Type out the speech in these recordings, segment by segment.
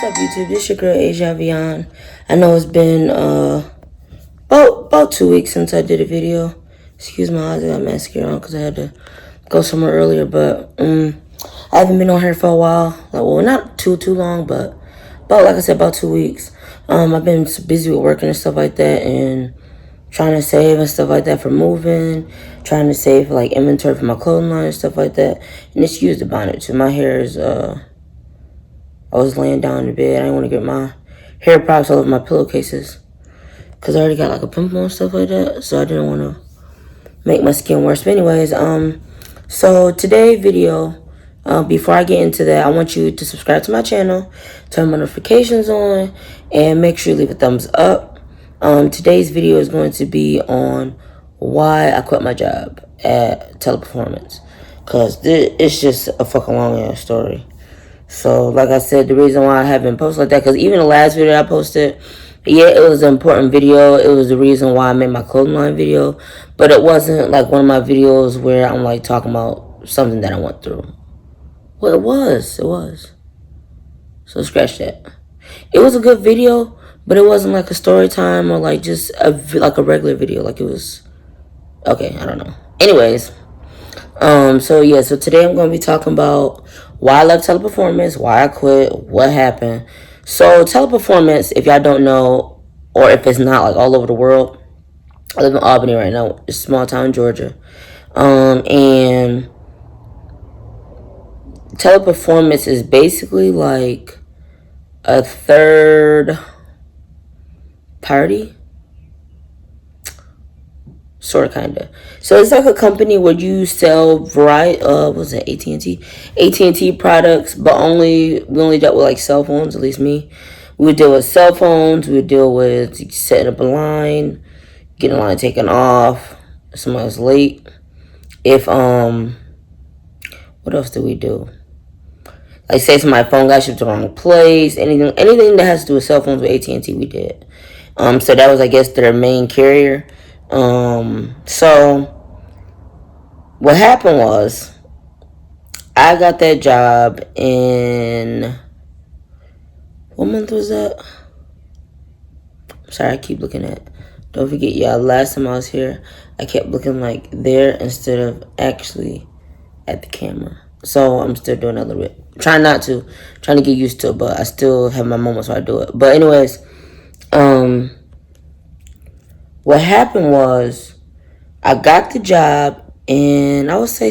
What's up, YouTube? This your girl Asia Vian. I know it's been about 2 weeks since I did a video. Excuse my eyes, I got mascara on because I had to go somewhere earlier. But I haven't been on here for a while. Like, well, not too long, but about, like I said, about 2 weeks. I've been busy with working and stuff like that, and trying to save and stuff like that for moving, trying to save for like inventory for my clothing line and stuff like that. And it's used the bonnet too. My hair is I was laying down in the bed. I didn't want to get my hair products all over my pillowcases because I already got like a pimple and stuff like that. So I didn't want to make my skin worse. But anyways, so today's video, before I get into that, I want you to subscribe to my channel, turn my notifications on, and make sure you leave a thumbs up. Today's video is going to be on why I quit my job at Teleperformance, because it's just a fucking long ass story. So, like I said, the reason why I haven't posted like that, because even the last video I posted, yeah, it was an important video. It was the reason why I made my clothing line video. But it wasn't like one of my videos where I'm like talking about something that I went through. Well, it was. So scratch that. It was a good video, but it wasn't like a story time or like just like a regular video. Like it was, okay, I don't know. Anyways, so yeah, so today I'm going to be talking about why I left Teleperformance, why I quit, what happened. So Teleperformance, if y'all don't know, or if it's not like all over the world, I live in Albany right now. It's a small town in Georgia. And Teleperformance is basically like a third party. Sort of, kind of. So it's like a company where you sell AT&T products, but we only dealt with like cell phones, at least me. We would deal with cell phones, we would deal with setting up a line, getting a line taken off, if somebody's late. If, what else do we do? Like say my phone got shipped to the wrong place, anything that has to do with cell phones with AT&T, we did. So that was, I guess, their main carrier. So what happened was I got that job in, what month was that? I'm sorry, I keep looking at, don't forget, y'all, last time I was here, I kept looking like there instead of actually at the camera. So I'm still doing that a little bit. Trying to get used to it, but I still have my moments where I do it. But anyways, what happened was I got the job in, I would say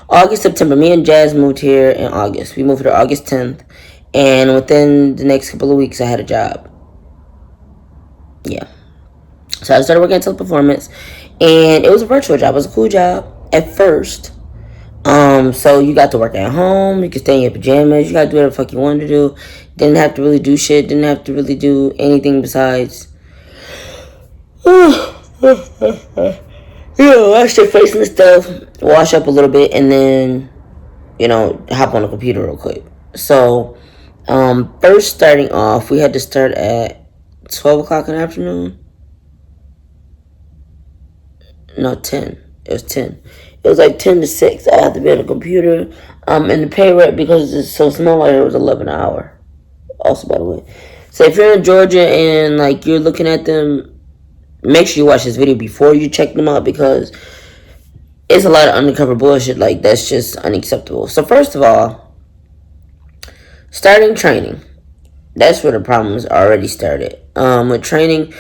August, September. Me and Jazz moved here in August. We moved here August 10th. And within the next couple of weeks, I had a job. Yeah. So I started working at Teleperformance. And it was a virtual job. It was a cool job at first. So you got to work at home. You could stay in your pajamas. You got to do whatever the fuck you wanted to do. Didn't have to really do shit. Didn't have to really do anything besides wash your face and stuff, wash up a little bit, and then, hop on the computer real quick. So, first starting off, we had to start at 12 o'clock in the afternoon. No, 10. It was 10. It was like 10 to 6. I had to be on the computer. And the pay rate, because it's so small, it was $11 an hour. Also, by the way. So, if you're in Georgia and, like, you're looking at them, make sure you watch this video before you check them out, because it's a lot of undercover bullshit. Like, that's just unacceptable. So, first of all, starting training. That's where the problems already started. With training,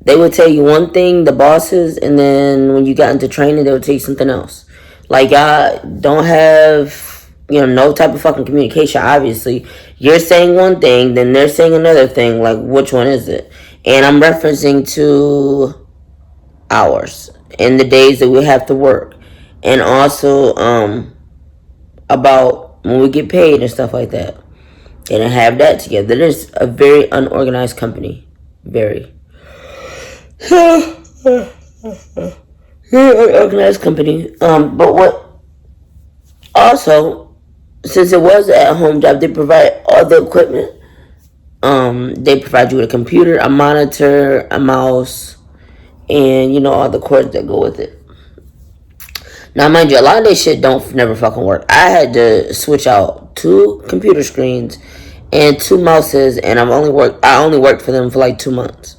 they would tell you one thing, the bosses, and then when you got into training, they would tell you something else. Like, y'all don't have, no type of fucking communication, obviously. You're saying one thing, then they're saying another thing. Like, which one is it? And I'm referencing to hours and the days that we have to work. And also about when we get paid and stuff like that. They didn't have that together. It is a very unorganized company. Very. Very unorganized company. But what... Also, since it was an at-home job, they provide all the equipment. They provide you with a computer, a monitor, a mouse, and, all the cords that go with it. Now, mind you, a lot of this shit never fucking work. I had to switch out 2 computer screens and 2 mouses, and I only worked for them for like 2 months.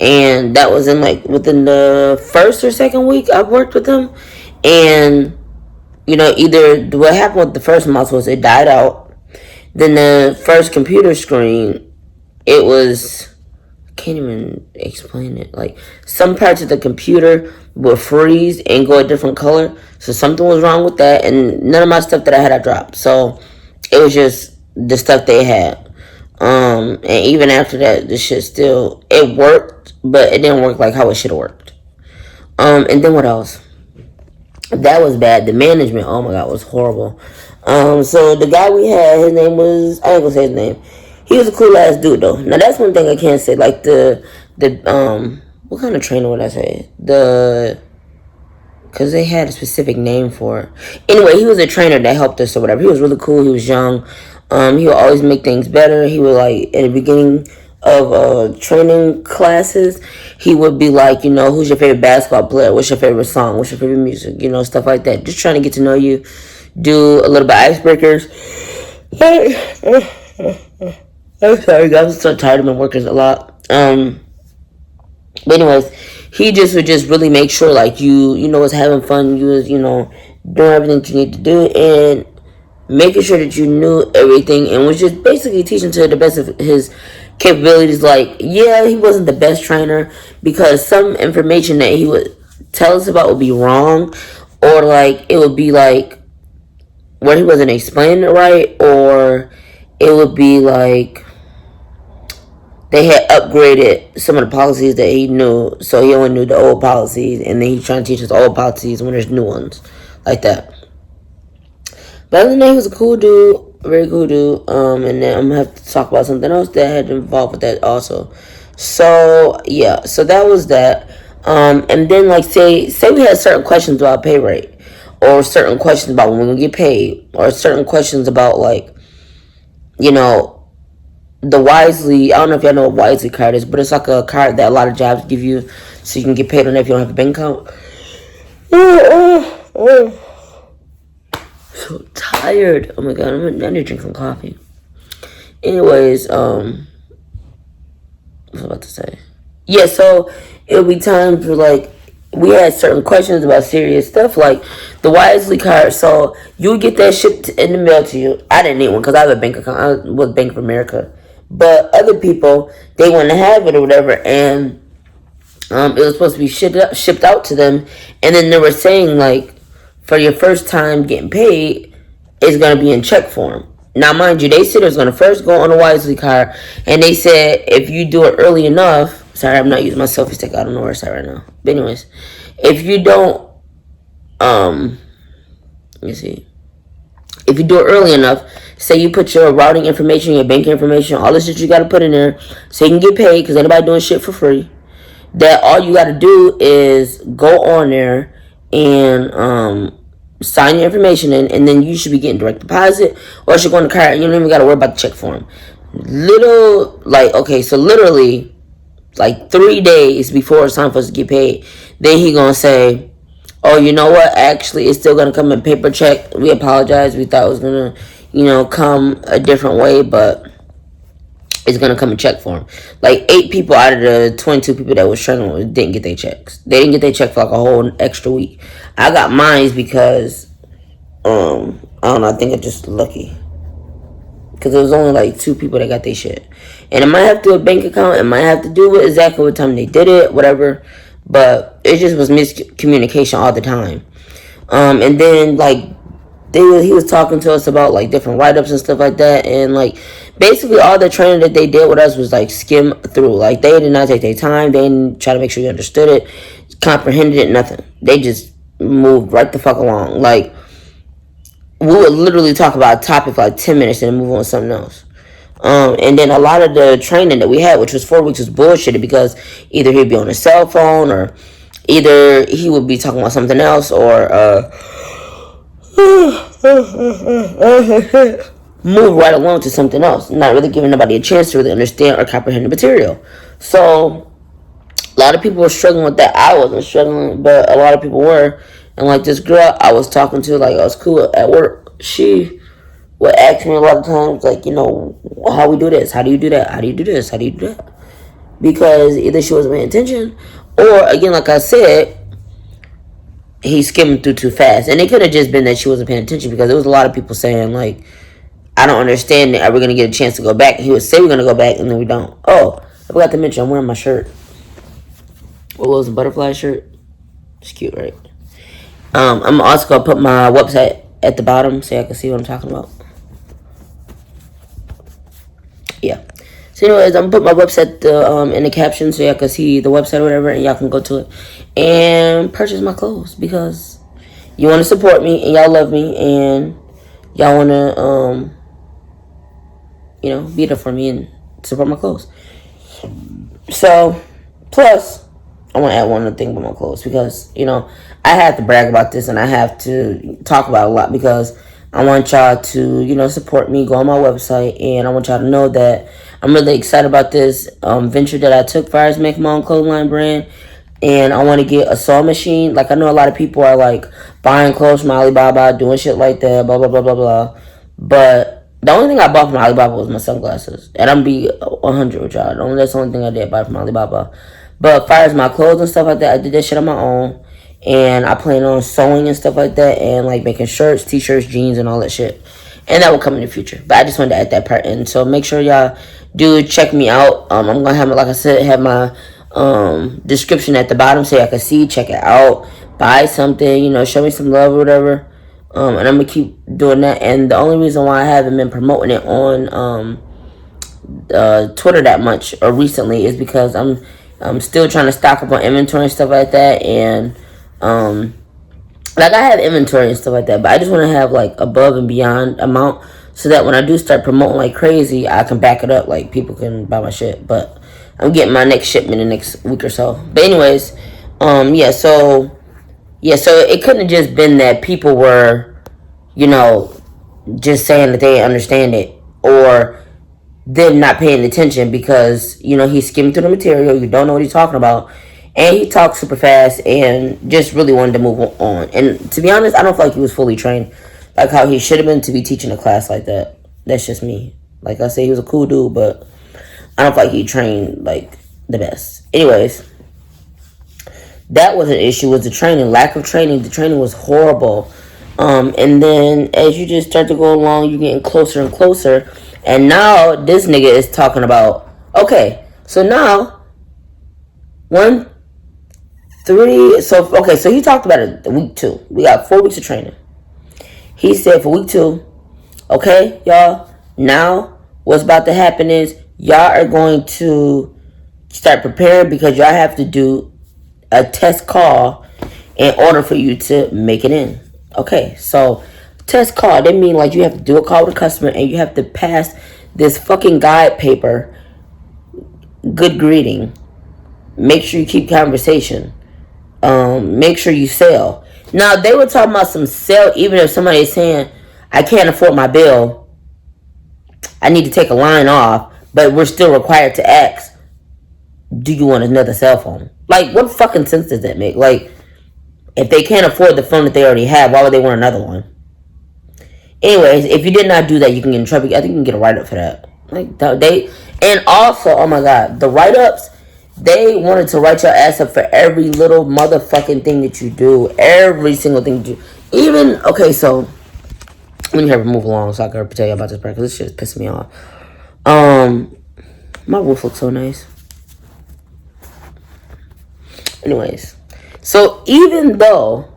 And that was in like within the first or second week I've worked with them. And either what happened with the first mouse was it died out. Then the first computer screen, it was, I can't even explain it. Like, some parts of the computer would freeze and go a different color. So something was wrong with that, and none of my stuff that I had I dropped. So it was just the stuff they had. And even after that, the shit still, it worked, but it didn't work like how it should have worked. And then what else? That was bad. The management, oh my god, was horrible. So the guy we had, his name was, I ain't gonna say his name. He was a cool ass dude though. Now that's one thing I can't say. Like what kind of trainer would I say? Because they had a specific name for it. Anyway, he was a trainer that helped us or whatever. He was really cool. He was young. He would always make things better. He would, like, at the beginning of training classes, he would be like, who's your favorite basketball player? What's your favorite song? What's your favorite music? Stuff like that. Just trying to get to know you. Do a little bit of icebreakers. I'm sorry, guys. I'm so tired. I've been working a lot. But anyways, he just would just really make sure, like, you was having fun. You was, doing everything that you need to do, and making sure that you knew everything, and was just basically teaching to the best of his capabilities. Like, yeah, he wasn't the best trainer because some information that he would tell us about would be wrong, or like it would be like where he wasn't explaining it right, or it would be like they had upgraded some of the policies that he knew, so he only knew the old policies, and then he's trying to teach us old policies when there's new ones, like that. But other than that, he was a cool dude, a very cool dude. And then I'm gonna have to talk about something else that had involved with that also. So yeah, so that was that. And then like say we had certain questions about pay rate, or certain questions about when we're gonna get paid, or certain questions about like, the Wisely. I don't know if y'all know what Wisely card is, but it's like a card that a lot of jobs give you, so you can get paid on it if you don't have a bank account. So tired. Oh my god, I need to drink some coffee. Anyways, what was I about to say? Yeah, so it'll be time for like, we had certain questions about serious stuff, like the Wisely card. So you would get that shipped in the mail to you. I didn't need one because I have a bank account. I was Bank of America. But other people, they want to have it or whatever, and it was supposed to be shipped out to them. And then they were saying, like, for your first time getting paid, it's going to be in check form. Now, mind you, they said it was going to first go on a Wisely card, and they said if you do it early enough, sorry, I'm not using my selfie stick, I don't know where it's at right now. But anyways, if you don't, let me see. If you do it early enough, say you put your routing information, your bank information, all this shit you got to put in there so you can get paid, because anybody doing shit for free, that all you got to do is go on there and sign your information in, and then you should be getting direct deposit, or it should go on the card. You don't even got to worry about the check form. So literally, like 3 days before it's time for us to get paid, then he gonna say, oh, you know what? Actually, it's still gonna come in paper check. We apologize. We thought it was gonna, come a different way, but it's gonna come in check form. Like 8 people out of the 22 people that was training didn't get their checks. They didn't get their check for like a whole extra week. I got mine because, I don't know. I think I'm just lucky because it was only like 2 people that got their shit. And it might have to do a bank account. It might have to do with exactly what time they did it, whatever. But it just was miscommunication all the time. And then like he was talking to us about like different write-ups and stuff like that, and like basically all the training that they did with us was like skim through. Like they did not take their time. They didn't try to make sure you understood it, comprehended it, nothing. They just moved right the fuck along. Like we would literally talk about a topic for like 10 minutes and then move on to something else. And then a lot of the training that we had, which was 4 weeks, was bullshitted because either he'd be on his cell phone, or either he would be talking about something else, or move right along to something else, not really giving nobody a chance to really understand or comprehend the material. So a lot of people were struggling with that. I wasn't struggling, but a lot of people were. And like this girl I was talking to, like I was cool at work, she will ask me a lot of times, like, you know, how we do this, how do you do that, how do you do this, how do you do that? Because either she wasn't paying attention, or again, like I said, he skimmed through too fast. And it could have just been that she wasn't paying attention, because there was a lot of people saying, like, I don't understand it. Are we going to get a chance to go back? He would say we're going to go back, and then we don't. Oh, I forgot to mention, I'm wearing my shirt. What was the butterfly shirt? It's cute, right? I'm also going to put my website at the bottom so y'all can see what I'm talking about. Yeah. So anyways, I'm going to put my website in the caption so y'all can see the website or whatever, and y'all can go to it and purchase my clothes, because you want to support me and y'all love me and y'all want to, you know, be there for me and support my clothes. So, plus, I want to add one other thing about my clothes, because, you know, I have to brag about this and I have to talk about it a lot, because I want y'all to, you know, support me, go on my website, and I want y'all to know that I'm really excited about this venture that I took as far as making my own clothing line brand. And I want to get a sewing machine. Like, I know a lot of people are like buying clothes from Alibaba, doing shit like that, blah, blah, blah, blah, blah. But the only thing I bought from Alibaba was my sunglasses. And I'm be 100 with y'all. That's the only thing I did buy from Alibaba. But as far as my clothes and stuff like that, I did that shit on my own. And I plan on sewing and stuff like that, and like making shirts, t-shirts, jeans, and all that shit. And that will come in the future. But I just wanted to add that part in. So make sure y'all do check me out. I'm going to have, like I said, have my description at the bottom so y'all can see, check it out, buy something, you know, show me some love or whatever. And I'm going to keep doing that. And the only reason why I haven't been promoting it on Twitter that much or recently is because I'm still trying to stock up on inventory and stuff like that. And like, I have inventory and stuff like that, but I just want to have like above and beyond amount, so that when I do start promoting like crazy, I can back it up, like people can buy my shit. But I'm getting my next shipment in the next week or so. But anyways, so it couldn't have just been that people were, you know, just saying that they didn't understand it, or them not paying attention, because, you know, he skimmed through the material, you don't know what he's talking about, and he talked super fast and just really wanted to move on. And to be honest, I don't feel like he was fully trained like how he should have been to be teaching a class like that. That's just me. Like I said, he was a cool dude, but I don't feel like he trained like the best. Anyways, that was an issue, was the training. Lack of training. The training was horrible. And then as you just start to go along, you're getting closer and closer. And now this nigga is talking about, okay, so now so he talked about it week 2. We got 4 weeks of training. He said for week 2, okay, y'all, now what's about to happen is y'all are going to start preparing, because y'all have to do a test call in order for you to make it in. Okay, so test call, they mean like you have to do a call with a customer and you have to pass this fucking guide paper, good greeting, make sure you keep conversation, make sure you sell. Now, they were talking about some sell, even if somebody is saying, I can't afford my bill, I need to take a line off, but we're still required to ask, do you want another cell phone? Like, what fucking sense does that make? Like, if they can't afford the phone that they already have, why would they want another one? Anyways, if you did not do that, you can get in trouble. I think you can get a write-up for that. Like, and also, oh my god, the write-ups, they wanted to write your ass up for every little motherfucking thing that you do. Every single thing you do. Even, okay, so, let me have to move along so I can tell you about this part, because this shit is pissing me off. My roof looks so nice. Anyways, so even though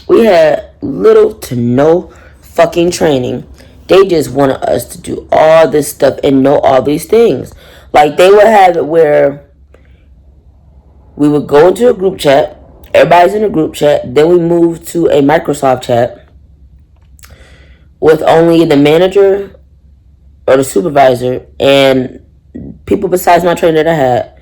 we had little to no fucking training, they just wanted us to do all this stuff and know all these things. Like, they would have it where we would go into a group chat, everybody's in a group chat, then we move to a Microsoft chat with only the manager or the supervisor and people besides my trainer that I had.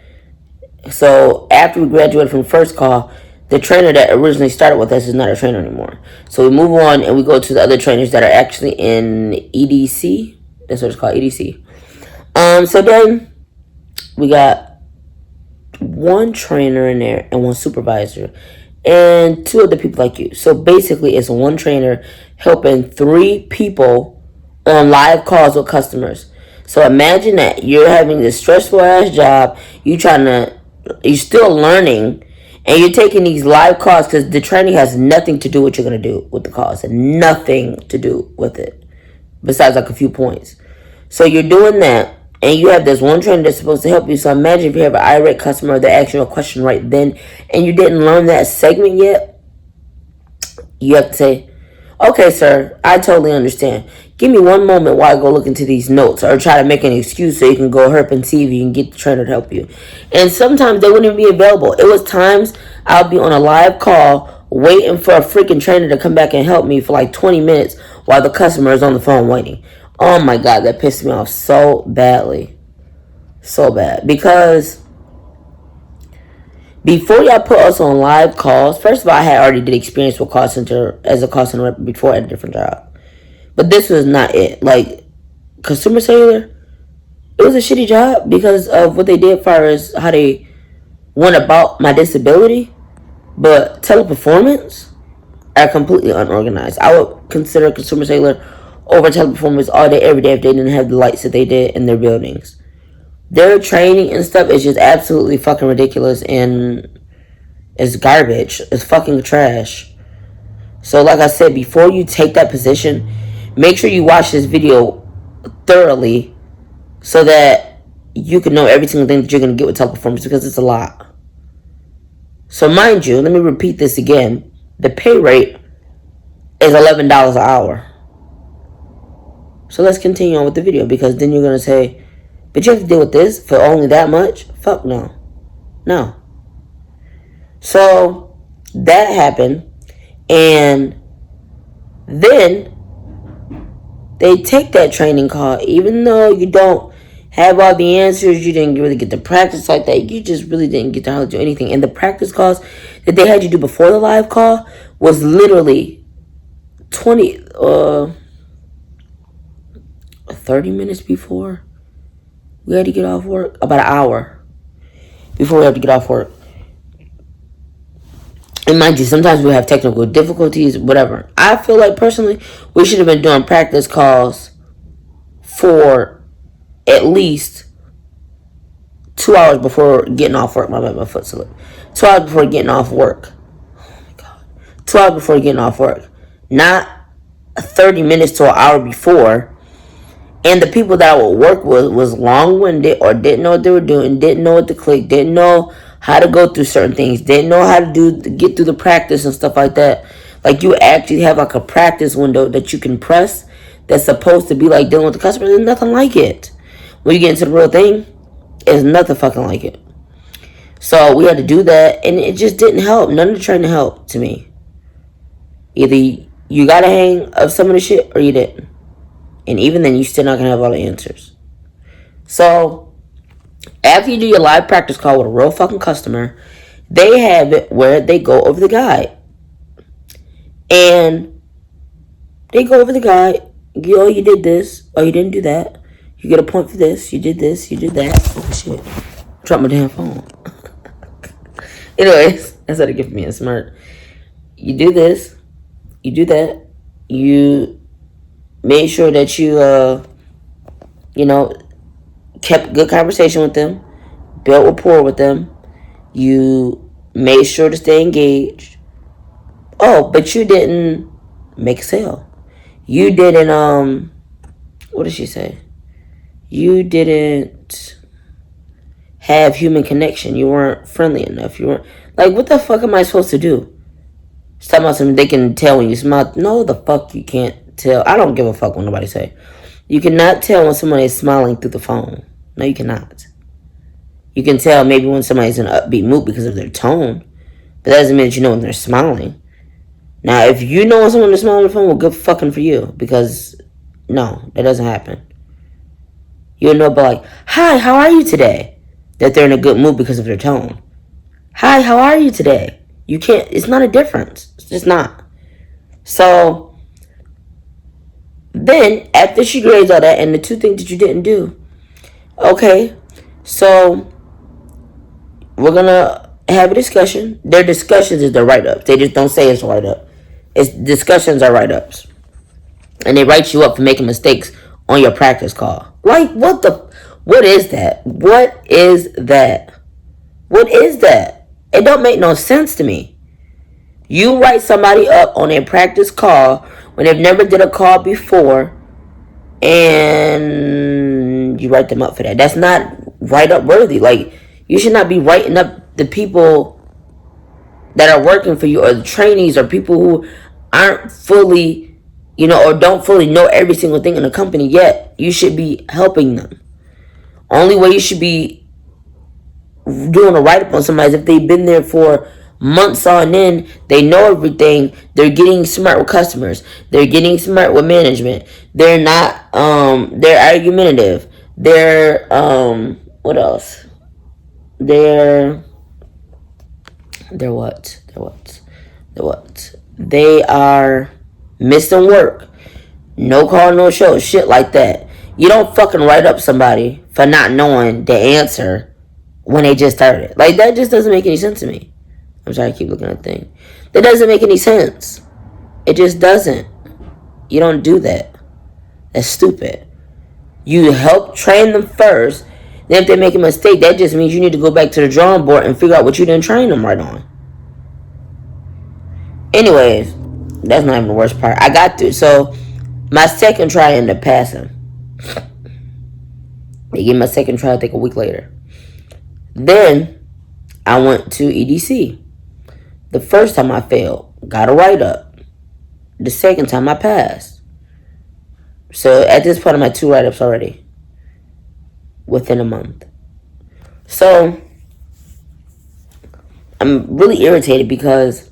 So after we graduated from first call, the trainer that originally started with us is not a trainer anymore. So we move on and we go to the other trainers that are actually in EDC. That's what it's called, EDC. So then we got one trainer in there and one supervisor. and 2 other people like you. So basically, it's one trainer helping 3 people on live calls with customers. So imagine that you're having this stressful ass job. You're still learning, and you're taking these live calls because the training has nothing to do with what you're gonna do with the calls, and nothing to do with it besides like a few points. So you're doing that, and you have this one trainer that's supposed to help you. So imagine if you have an irate customer that asks you a question right then, and you didn't learn that segment yet. You have to say, "Okay, sir, I totally understand. Give me one moment while I go look into these notes," or try to make an excuse so you can go herp and see if you can get the trainer to help you. And sometimes they wouldn't even be available. It was times I'll be on a live call waiting for a freaking trainer to come back and help me for like 20 minutes while the customer is on the phone waiting. Oh my God, that pissed me off so badly. So bad. Because before y'all put us on live calls, first of all, I had already did experience with call center as a call center rep before at a different job. But this was not it. Like, Consumer Cellular, it was a shitty job because of what they did as far as how they went about my disability. But Teleperformance are completely unorganized. I would consider Consumer Cellular over Teleperformance all day, every day if they didn't have the lights that they did in their buildings. Their training and stuff is just absolutely fucking ridiculous, and it's garbage. It's fucking trash. So like I said, before you take that position, make sure you watch this video thoroughly so that you can know every single thing that you're going to get with Teleperformance, because it's a lot. So mind you, let me repeat this again. The pay rate is $11 an hour. So let's continue on with the video, because then you're going to say, but you have to deal with this for only that much? Fuck no. No. So that happened, and then they take that training call, even though you don't have all the answers, you didn't really get to practice like that, you just really didn't get to how to do anything. And the practice calls that they had you do before the live call was literally 30 minutes before we had to get off work. About an hour before we had to get off work. And mind you, sometimes we have technical difficulties, whatever. I feel like personally, we should have been doing practice calls for at least 2 hours before getting off work. My foot slipped. 2 hours before getting off work. Oh my God. 2 hours before getting off work. Not 30 minutes to an hour before. And the people that I would work with was long-winded or didn't know what they were doing, didn't know what to click, didn't know how to go through certain things, didn't know how to get through the practice and stuff like that. Like, you actually have like a practice window that you can press that's supposed to be like dealing with the customer. There's nothing like it. When you get into the real thing, it's nothing fucking like it. So we had to do that, and it just didn't help. None of the training helped to me. Either you got a hang of some of the shit or you didn't. And even then, you're still not going to have all the answers. So, after you do your live practice call with a real fucking customer, they have it where they go over the guide. And they go over the guide. Oh, you did this. Oh, you didn't do that. You get a point for this. You did this. You did that. Oh, shit. Dropped my damn phone. Anyways, that's how they give me a smart. You do this. You do that. You made sure that you, kept good conversation with them, built rapport with them. You made sure to stay engaged. Oh, but you didn't make a sale. You didn't, what did she say? You didn't have human connection. You weren't friendly enough. You weren't, like, what the fuck am I supposed to do? Talking about something they can tell when you smile. No, the fuck you can't tell. I don't give a fuck what nobody say. You cannot tell when somebody is smiling through the phone. No, you cannot. You can tell maybe when somebody's in an upbeat mood because of their tone, but that doesn't mean that you know when they're smiling. Now, if you know when someone is smiling on the phone, well, good fucking for you, because no, that doesn't happen. You'll know by like, hi, how are you today? That they're in a good mood because of their tone. Hi, how are you today? You can't, it's not a difference. It's just not. So, then, after she grades all that, and the 2 things that you didn't do, okay, so, we're gonna have a discussion. Their discussions is the write-ups. They just don't say it's a write-up. It's discussions are write-ups. And they write you up for making mistakes on your practice call. Like, what is that? What is that? What is that? It don't make no sense to me. You write somebody up on a practice call when they've never did a call before, and you write them up for that. That's not write-up worthy. Like, you should not be writing up the people that are working for you, or the trainees, or people who aren't fully, or don't fully know every single thing in the company yet. You should be helping them. Only way you should be doing a write-up on somebody is if they've been there for months on end. They know everything. They're getting smart with customers. They're getting smart with management. They're not, they're argumentative. They're, what else? They're what? They are missing work. No call, no show. Shit like that. You don't fucking write up somebody for not knowing the answer when they just started. Like, that just doesn't make any sense to me. I'm trying to keep looking at the thing. That doesn't make any sense. It just doesn't. You don't do that. That's stupid. You help train them first. Then if they make a mistake, that just means you need to go back to the drawing board and figure out what you didn't train them right on. Anyways, that's not even the worst part. I got through. So, my second try ended up passing. They gave me my second try, I think, a week later. Then, I went to EDC. The first time I failed, got a write-up. The second time I passed. So, at this point, I'm at 2 write-ups already. Within a month. So, I'm really irritated because,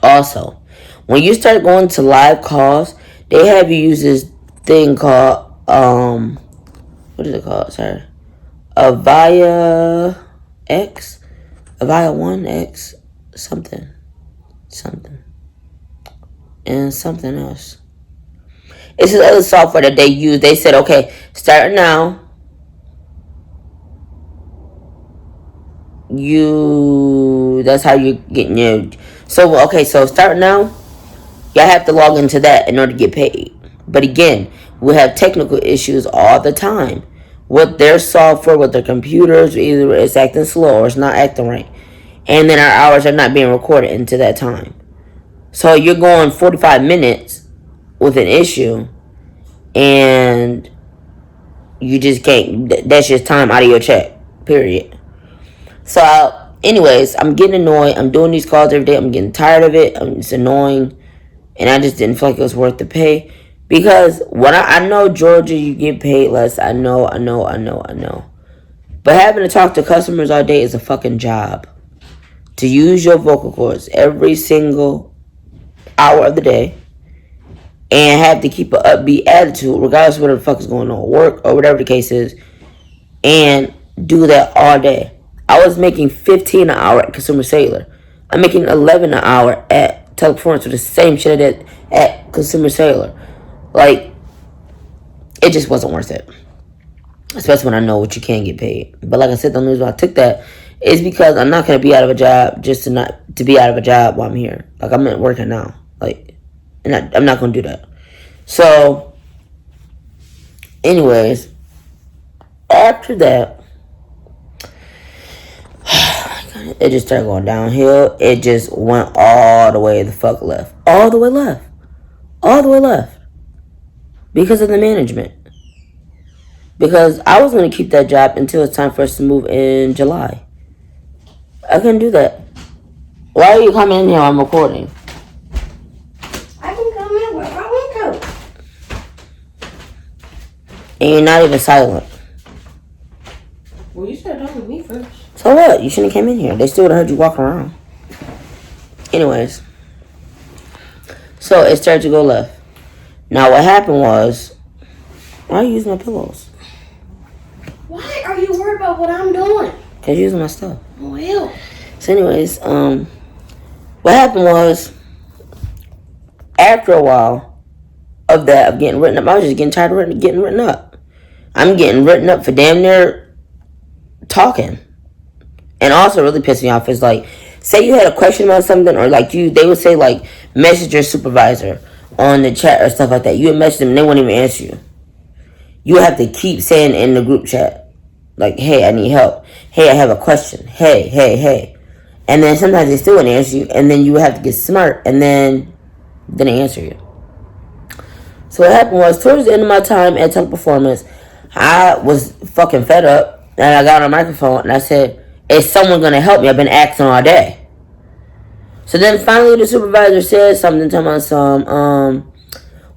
also, when you start going to live calls, they have you use this thing called, what is it called? Sorry. Avaya X? Avaya 1X? Something. And something else. It's this other software that they use. They said, okay, start now. That's how you get your, so, okay, so start now. Y'all have to log into that in order to get paid. But again, we have technical issues all the time with their software, with their computers. Either it's acting slow or it's not acting right. And then our hours are not being recorded into that time. So you're going 45 minutes with an issue, and you just can't, that's just time out of your check, period. So, anyways, I'm getting annoyed. I'm doing these calls every day. I'm getting tired of it. It's annoying. And I just didn't feel like it was worth the pay. Because when I know Georgia, you get paid less. I know. But having to talk to customers all day is a fucking job. To use your vocal cords every single hour of the day. And have to keep an upbeat attitude, regardless of what the fuck is going on, work or whatever the case is. And do that all day. I was making $15 an hour at Consumer Cellular. I'm making $11 an hour at Teleperformance with the same shit I did at Consumer Cellular. Like, it just wasn't worth it. Especially when I know what you can get paid. But like I said, the only reason why I took that is because I'm not going to be out of a job just to be out of a job while I'm here. Like, I'm not working now. Like, and I'm not going to do that. So, anyways, after that, it just started going downhill. It just went all the way the fuck left. All the way left. Because of the management. Because I was going to keep that job until it's time for us to move in July. I couldn't do that. Why are you coming in here? I'm recording. I can come in wherever I want to. And you're not even silent. Well, you should have talked to me first. So what? You shouldn't have came in here. They still would have heard you walking around. Anyways. So it started to go left. Now what happened was, why are you using my pillows? Why are you worried about what I'm doing? Because you're using my stuff. Well. So anyways, what happened was, after a while of getting written up, I was just getting tired of getting written up. I'm getting written up for damn near talking. And also really pissed me off is like, say you had a question about something, or like they would say like, message your supervisor on the chat or stuff like that. You would message them and they wouldn't even answer you. You have to keep saying in the group chat, like, hey, I need help. Hey, I have a question. Hey. And then sometimes they still wouldn't answer you, and then you would have to get smart, and then they answer you. So what happened was, towards the end of my time at Teleperformance, I was fucking fed up, and I got on a microphone, and I said, is someone going to help me? I've been asking all day. So then finally the supervisor said something to my son,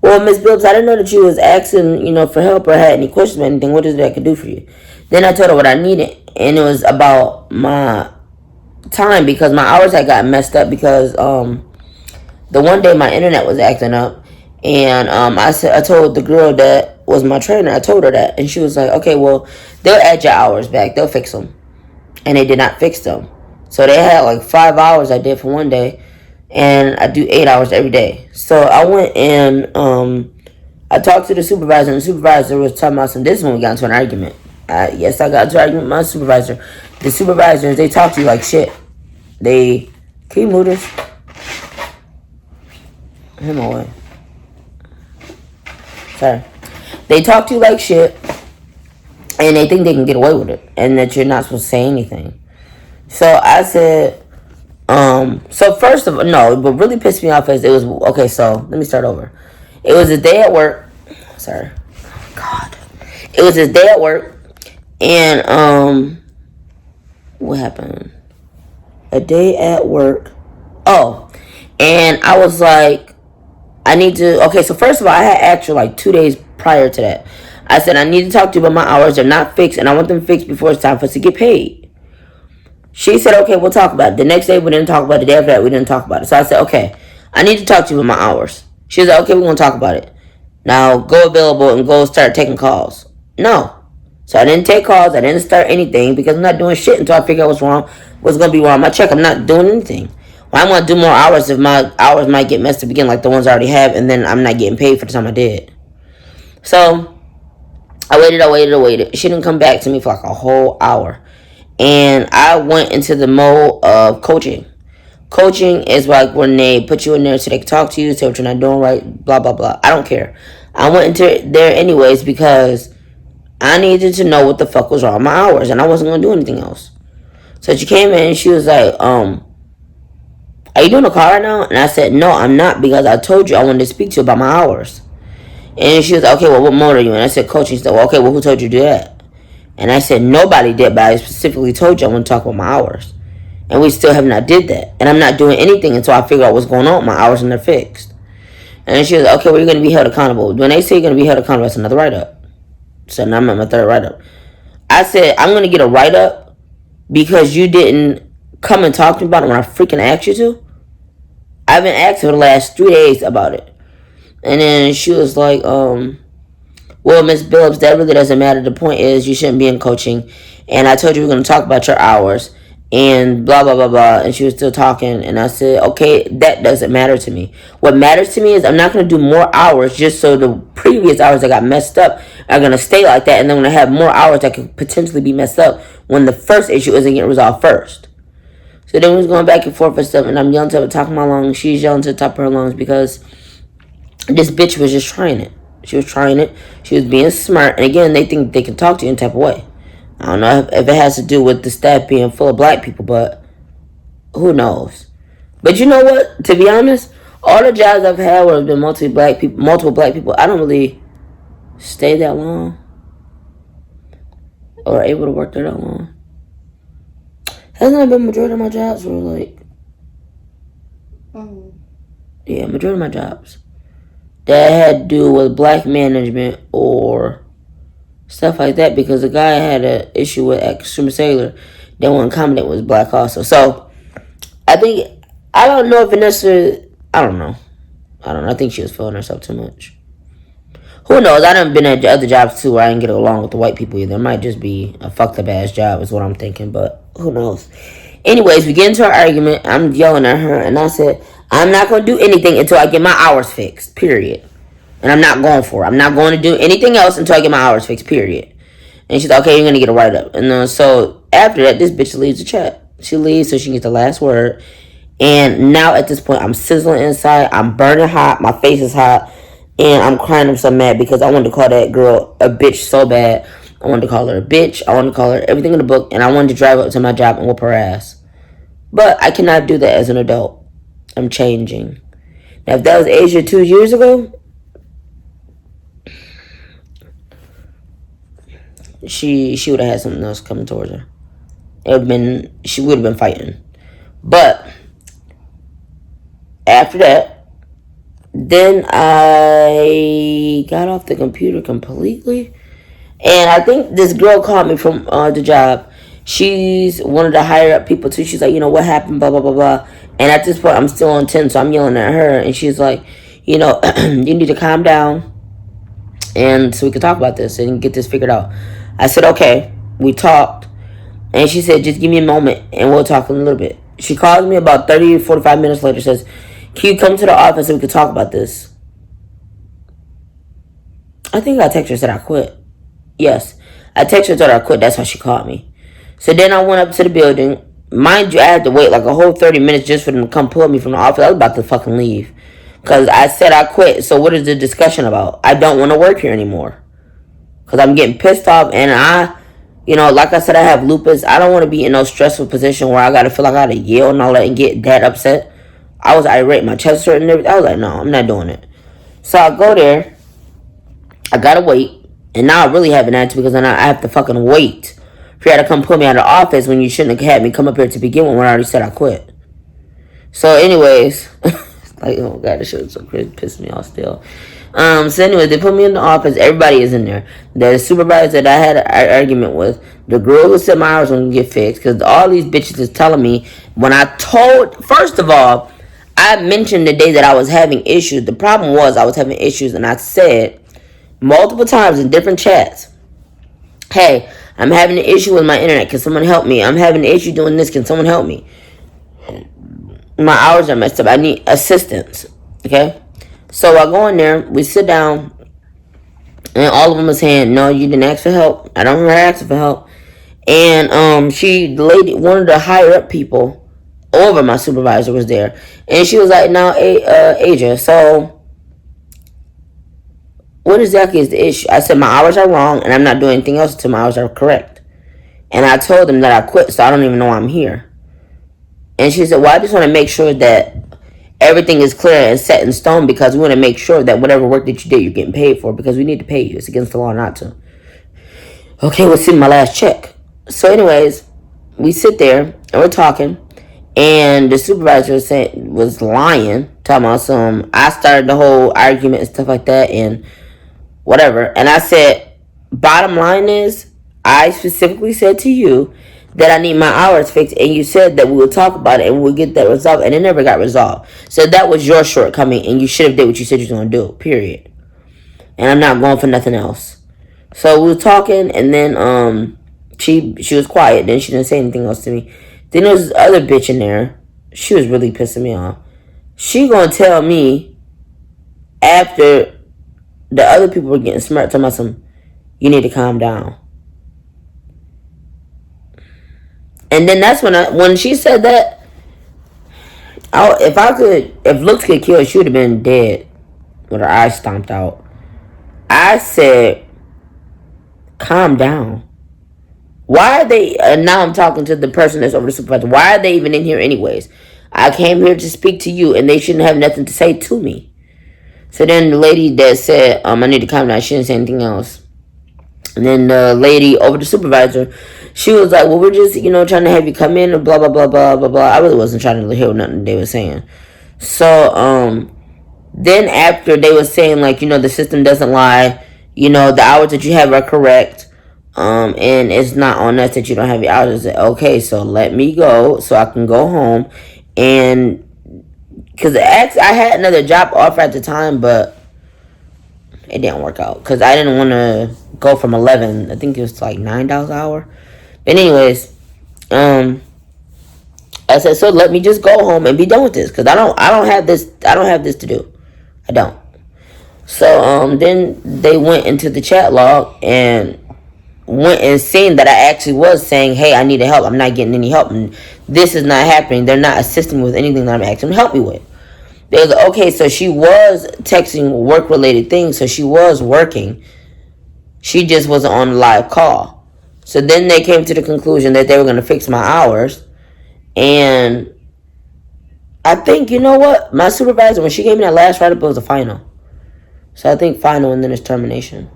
well, Miss Billups, I didn't know that you was asking, for help or had any questions or anything. What is it I could do for you? Then I told her what I needed, and it was about my time, because my hours had gotten messed up because the one day my internet was acting up, and I told the girl that was my trainer, I told her that, and she was like, okay, well, they'll add your hours back, they'll fix them. And they did not fix them. So they had like 5 hours I did for one day, and I do 8 hours every day. So I went and I talked to the supervisor, and the supervisor was talking about some, this is when we got into an argument. Yes, I got into an argument with my supervisor. The supervisors, they talk to you like shit. Can you move this? Him away. Sorry. They talk to you like shit, and they think they can get away with it, and that you're not supposed to say anything. So I said, so first of all, no, what really pissed me off is it was, okay, so let me start over. It was a day at work. Sorry. Oh, God. It was a day at work, and, what happened? A day at work. Oh, and I was like, I need to, okay, so first of all, I had asked her like 2 days prior to that. I said, I need to talk to you about my hours. They're not fixed, and I want them fixed before it's time for us to get paid. She said, okay, we'll talk about it. The next day, we didn't talk about it. The day after that, we didn't talk about it. So I said, okay, I need to talk to you about my hours. She was like, okay, we're going to talk about it. Now, go available and go start taking calls. No. So I didn't take calls. I didn't start anything because I'm not doing shit until I figure out what's wrong, what's going to be wrong with my check. I'm not doing anything. Well, I'm going to do more hours if my hours might get messed up again like the ones I already have, and then I'm not getting paid for the time I did. So I waited. She didn't come back to me for like a whole hour. And I went into the mode of coaching. Coaching is like when they put you in there so they can talk to you, say what you're not doing right, blah, blah, blah. I don't care. I went into there anyways because I needed to know what the fuck was wrong with my hours, and I wasn't going to do anything else. So she came in and she was like, are you doing a call right now? And I said, no, I'm not, because I told you I wanted to speak to you about my hours. And she was like, okay, well, what mode are you in? I said, coaching. She said, well, okay, well, who told you to do that? And I said, nobody did, but I specifically told you I want to talk about my hours. And we still have not did that. And I'm not doing anything until I figure out what's going on with my hours and they're fixed. And she was like, okay, well, you're going to be held accountable. When they say you're going to be held accountable, that's another write-up. So now I'm at my third write-up. I said, I'm going to get a write-up because you didn't come and talk to me about it when I freaking asked you to. I've been asking for the last 3 days about it. And then she was like, well, Miss Billups, that really doesn't matter. The point is you shouldn't be in coaching. And I told you we were going to talk about your hours. And blah, blah, blah, blah. And she was still talking. And I said, okay, that doesn't matter to me. What matters to me is I'm not going to do more hours just so the previous hours that got messed up are going to stay like that. And then I'm going to have more hours that could potentially be messed up when the first issue isn't getting resolved first. So then we was going back and forth and stuff. And I'm yelling to the top of my lungs. She's yelling to the top of her lungs because this bitch was just trying it. She was trying it. She was being smart. And again, they think they can talk to you in type of way. I don't know if it has to do with the staff being full of black people, but who knows? But you know what? To be honest, all the jobs I've had where there's been multiple black people, I don't really stay that long or able to work there that long. Hasn't that been majority of my jobs were like, yeah, majority of my jobs that had to do with black management or stuff like that, because the guy had an issue with Extreme Sailor that wouldn't accommodate was black also. So I don't know if it necessarily, I don't know. I think she was feeling herself too much. Who knows? I done been at other jobs too where I didn't get along with the white people either. It might just be a fucked up ass job is what I'm thinking, but who knows? Anyways, we get into an argument. I'm yelling at her and I said, I'm not going to do anything until I get my hours fixed, period. And I'm not going for it. I'm not going to do anything else until I get my hours fixed, period. And she's like, okay, you're going to get a write-up. And then so after that, this bitch leaves the chat. She leaves so she can get the last word. And now at this point, I'm sizzling inside. I'm burning hot. My face is hot. And I'm crying. I'm so mad because I wanted to call that girl a bitch so bad. I wanted to call her a bitch. I wanted to call her everything in the book. And I wanted to drive up to my job and whoop her ass. But I cannot do that as an adult. I'm changing. Now, if that was Asia 2 years ago, she would have had something else coming towards her. She would have been fighting. But after that, then I got off the computer completely. And I think this girl called me from the job. She's one of the higher up people too. She's like, what happened, blah, blah, blah, blah. And at this point, I'm still on 10, so I'm yelling at her. And she's like, you need to calm down. And so we could talk about this and get this figured out. I said, okay. We talked. And she said, just give me a moment and we'll talk in a little bit. She calls me about 30 or 45 minutes later, says, can you come to the office and we can talk about this? I think I texted her and said I quit. Yes. I texted her and told her I quit. That's why she called me. So then I went up to the building. Mind you, I had to wait like a whole 30 minutes just for them to come pull me from the office. I was about to fucking leave. Because I said I quit. So what is the discussion about? I don't want to work here anymore. Because I'm getting pissed off. And like I said, I have lupus. I don't want to be in no stressful position where I got to feel like I got to yell and all that and get that upset. I was irate. My chest hurt and everything. I was like, no, I'm not doing it. So I go there. I got to wait. And now I really have an attitude because I have to fucking wait for you to come put me out of the office when you shouldn't have had me come up here to begin with when I already said I quit. So anyways, like, oh god, this shit was so crazy, pissed me off still. So anyway, they put me in the office. Everybody is in there. The supervisor that I had an argument with, the girl who said my hours wouldn't get fixed, because all these bitches is telling me when I told, first of all, I mentioned the day that I was having issues. The problem was I was having issues, and I said multiple times in different chats, hey, I'm having an issue with my internet. Can someone help me? I'm having an issue doing this. Can someone help me? My hours are messed up. I need assistance. Okay? So I go in there. We sit down. And all of them are saying, no, you didn't ask for help. I don't remember asking for help. And the lady, one of the higher up people over my supervisor was there. And she was like, no, Asia, so what exactly is the issue? I said my hours are wrong and I'm not doing anything else until my hours are correct. And I told them that I quit, so I don't even know why I'm here. And she said, well, I just want to make sure that everything is clear and set in stone because we want to make sure that whatever work that you did, you're getting paid for because we need to pay you. It's against the law not to. Okay, we'll see my last check. So anyways, we sit there and we're talking. And the supervisor was lying, talking about I started the whole argument and stuff like that and whatever. And I said, bottom line is, I specifically said to you that I need my hours fixed, and you said that we would talk about it and we'll get that resolved, and it never got resolved. So that was your shortcoming, and you should have did what you said you was going to do, period. And I'm not going for nothing else. So we were talking, and then she was quiet. Then she didn't say anything else to me. Then there was this other bitch in there. She was really pissing me off. She gonna tell me after the other people were getting smart, telling me you need to calm down. And then that's when she said that, if looks could kill, she would have been dead with her eyes stomped out. I said, calm down. Why are they, and now I'm talking to the person that's over the supervisor, why are they even in here anyways? I came here to speak to you and they shouldn't have nothing to say to me. So then the lady that said, I need to calm down, she didn't say anything else. And then the lady over the supervisor, she was like, well, we're just, trying to have you come in and blah, blah, blah, blah, blah, blah. I really wasn't trying to hear nothing they were saying. So, then after they were saying, like, the system doesn't lie, the hours that you have are correct, and it's not on us that you don't have your hours. I said, okay, so let me go so I can go home. And because I had another job offer at the time, but it didn't work out because I didn't want to go from 11. I think it was like $9 an hour. But anyways, I said, so let me just go home and be done with this because I don't have this to do. I don't. So then they went into the chat log and went and seen that I actually was saying, hey, I need help. I'm not getting any help. And this is not happening. They're not assisting me with anything that I'm asking them to help me with. They was like, okay, so she was texting work-related things. So she was working. She just wasn't on a live call. So then they came to the conclusion that they were going to fix my hours. And I think, you know what? My supervisor, when she gave me that last write-up, it was a final. So I think final and then it's termination.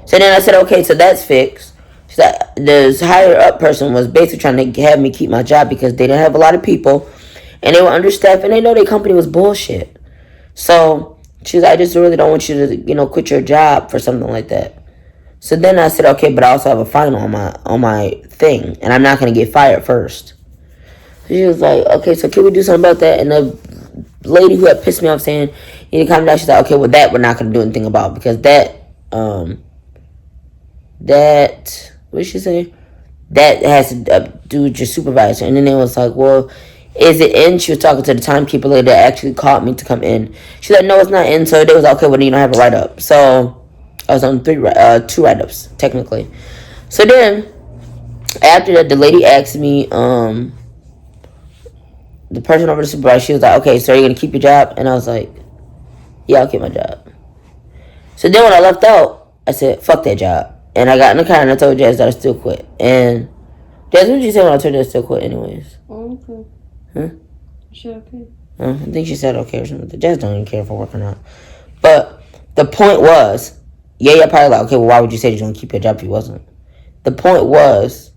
So then I said, okay, so that's fixed. So this higher up person was basically trying to have me keep my job because they didn't have a lot of people. And they were understaffed and they know their company was bullshit. So she was like, I just really don't want you to, quit your job for something like that. So then I said, okay, but I also have a final on my thing. And I'm not going to get fired first. She was like, okay, so can we do something about that? And the lady who had pissed me off saying, you need to calm down. She's like, okay, well, that we're not going to do anything about. Because what did she say? That has to do with your supervisor. And then they was like, well, is it in? She was talking to the timekeeper lady that actually called me to come in. She's like, no, it's not in. So they was like, okay, well, then you don't have a write-up. So I was on 2 write-ups, technically. So then, after that, the lady asked me, the person over the supervisor, she was like, okay, so are you going to keep your job? And I was like, yeah, I'll keep my job. So then when I left out, I said, fuck that job. And I got in the car and I told Jazz that I still quit. And Jazz, what did you say when I told you I still quit anyways? Oh, okay. Huh? She okay? I think she said okay or something. Jazz don't even care if I work or not. But the point was, yeah, probably like, okay, well, why would you say you're going to keep your job if you wasn't? The point was,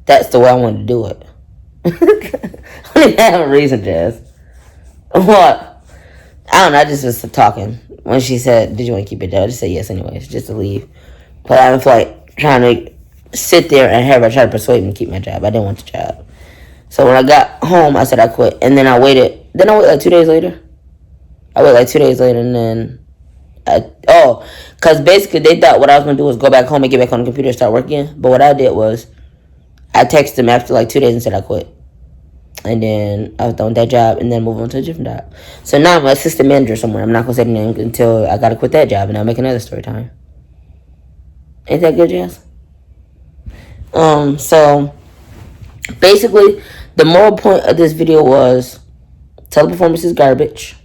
that's the way I wanted to do it. I didn't have a reason, Jazz. What? I don't know, I just was talking. When she said, did you want to keep your job? I just said yes anyways, just to leave. But I was like trying to sit there and have her try to persuade me to keep my job. I didn't want the job. So when I got home, I said I quit. And then I waited. Then I waited like 2 days later. And then because basically they thought what I was going to do was go back home and get back on the computer and start working. But what I did was I texted them after like 2 days and said I quit. And then I was done with that job and then moved on to a different job. So now I'm an assistant manager somewhere. I'm not going to say the name until I got to quit that job and I'll make another story time. Ain't that good, Jazz? So basically the moral point of this video was teleperformance is garbage.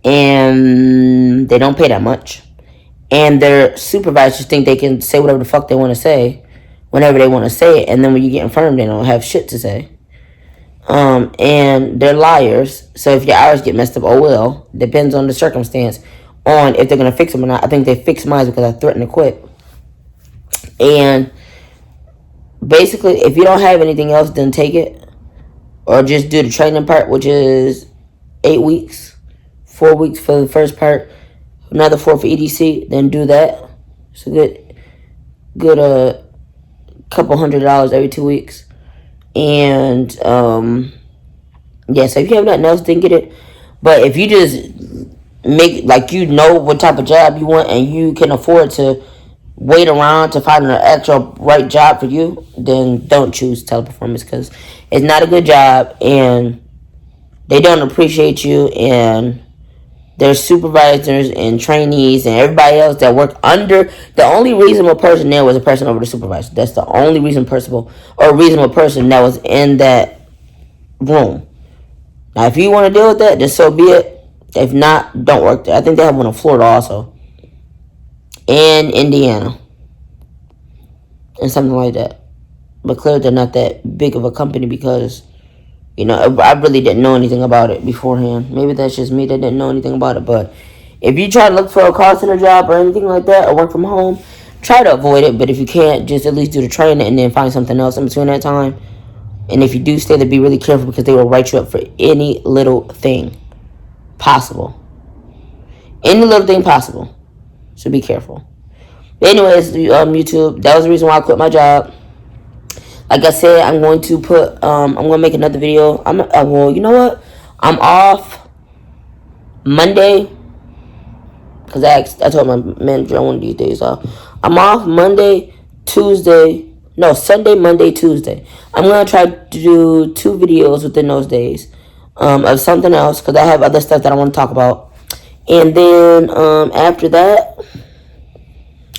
And they don't pay that much. And their supervisors think they can say whatever the fuck they want to say whenever they want to say it. And then when you get in front of them, they don't have shit to say. And they're liars. So if your hours get messed up, oh well. Depends on the circumstance on if they're going to fix them or not. I think they fixed mine because I threatened to quit. And basically, if you don't have anything else, then take it. Or just do the training part, which is 8 weeks. 4 weeks for the first part. Another 4 for EDC. Then do that. It's a good couple $100 every 2 weeks. And, yeah, so if you have nothing else, then get it. But if you just make, like, you know what type of job you want and you can afford to wait around to find an actual right job for you, then don't choose teleperformance because it's not a good job and they don't appreciate you and there's supervisors and trainees and everybody else that work under. The only reasonable person there was a person over the supervisor. That's the only reasonable person that was in that room. Now, if you want to deal with that, then so be it. If not, don't work there. I think they have one in Florida also. And Indiana. And something like that. But clearly they're not that big of a company because, I really didn't know anything about it beforehand. Maybe that's just me that didn't know anything about it. But if you try to look for a call center job or anything like that or work from home, try to avoid it. But if you can't, just at least do the training and then find something else in between that time. And if you do stay there, be really careful because they will write you up for any little thing possible. Any little thing possible. So be careful. But anyways, YouTube, that was the reason why I quit my job. Like I said, I'm going to I'm going to make another video. Well, you know what? I'm off Monday. Because I told my manager I wanted these days off. I'm off Sunday, Monday, Tuesday. I'm going to try to do 2 videos within those days of something else. Because I have other stuff that I want to talk about. And then after that,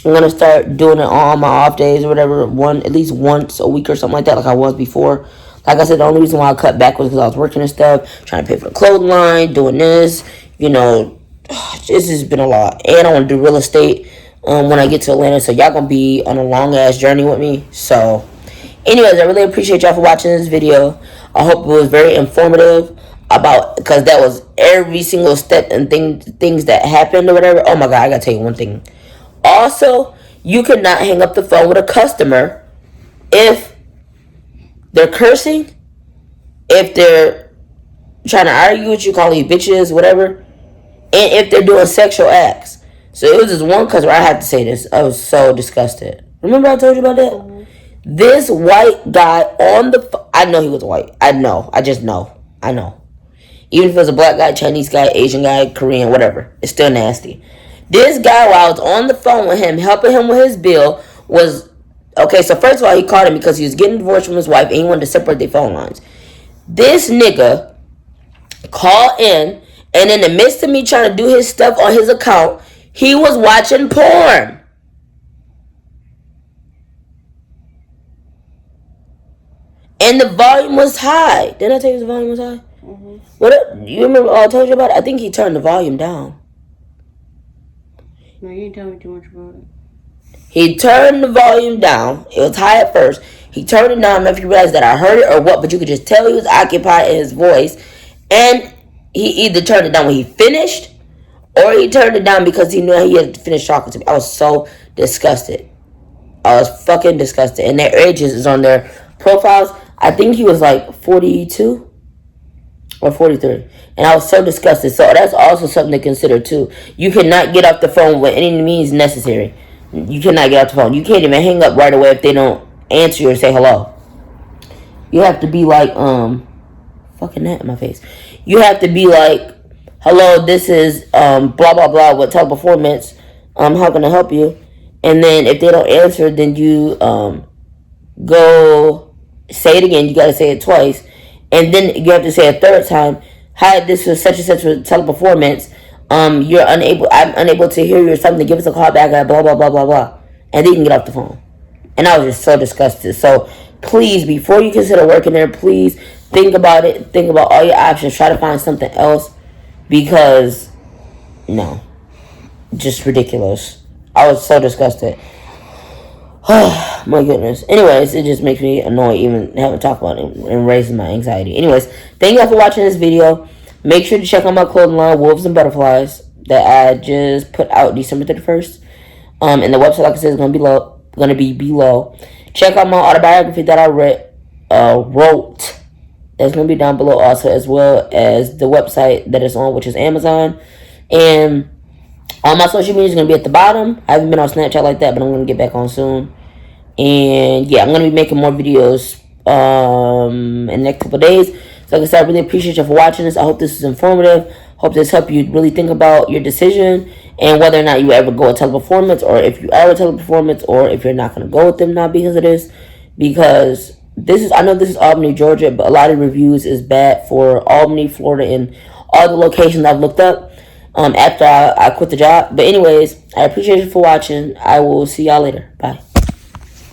I'm gonna start doing it on my off days or whatever, at least once a week or something like that, like I was before. Like I said, the only reason why I cut back was because I was working and stuff, trying to pay for the clothing line, doing this. You know, this has been a lot. And I want to do real estate when I get to Atlanta, so y'all gonna be on a long ass journey with me. So, anyways, I really appreciate y'all for watching this video. I hope it was very informative because that was every single step and things that happened or whatever. Oh my god, I gotta tell you one thing. Also, you cannot hang up the phone with a customer if they're cursing, if they're trying to argue with you, calling you bitches, whatever, and if they're doing sexual acts. So it was this one customer, I had to say this, I was so disgusted. Remember I told you about that? Mm-hmm. This white guy on the phone, I know he was white. I know. I just know. I know. Even if it was a black guy, Chinese guy, Asian guy, Korean, whatever, it's still nasty. This guy, while I was on the phone with him, helping him with his bill, was... Okay, so first of all, he called him because he was getting divorced from his wife and he wanted to separate their phone lines. This nigga called in, and in the midst of me trying to do his stuff on his account, he was watching porn. And the volume was high. Didn't I tell you the volume was high? Mm-hmm. What? You remember I told you about it? I think he turned the volume down. No, you didn't tell me too much about it. He turned the volume down. It was high at first. He turned it down. I don't know if you realized that I heard it or what, but you could just tell he was occupied in his voice. And he either turned it down when he finished, or he turned it down because he knew he had to finish talking to me. I was so disgusted. I was fucking disgusted. And their ages is on their profiles. I think he was like 42 or 43. And I was so disgusted. So that's also something to consider too. You cannot get off the phone with any means necessary. You cannot get off the phone. You can't even hang up right away if they don't answer you or say hello. You have to be like, fucking that in my face. You have to be like, hello, this is, blah, blah, blah, with Teleperformance. How can I help you? And then if they don't answer, then you, go say it again. You gotta say it twice. And then you have to say a third time, hi, this is such and such with Teleperformance. I'm unable to hear you or something. Give us a call back at blah, blah, blah, blah, blah. And then you can get off the phone. And I was just so disgusted. So please, before you consider working there, please think about it. Think about all your options. Try to find something else. Because, no. Just ridiculous. I was so disgusted. Oh, my goodness. Anyways, it just makes me annoyed even having to talk about it and raises my anxiety. Anyways, thank you all for watching this video. Make sure to check out my clothing line, Wolves and Butterflies, that I just put out December 31st. And the website, like I said, is going to be below. Check out my autobiography that I wrote. That's going to be down below also, as well as the website that it's on, which is Amazon. And all my social media is going to be at the bottom. I haven't been on Snapchat like that, but I'm going to get back on soon. And yeah, I'm going to be making more videos in the next couple of days. So like I said, I really appreciate you for watching this. I hope this is informative. Hope this helped you really think about your decision and whether or not you ever go with Teleperformance, or if you are with Teleperformance, or if you're not going to go with them now because of this. Because I know this is Albany, Georgia, but a lot of reviews is bad for Albany, Florida, and all the locations I've looked up after I quit the job. But anyways, I appreciate you for watching. I will see y'all later. Bye.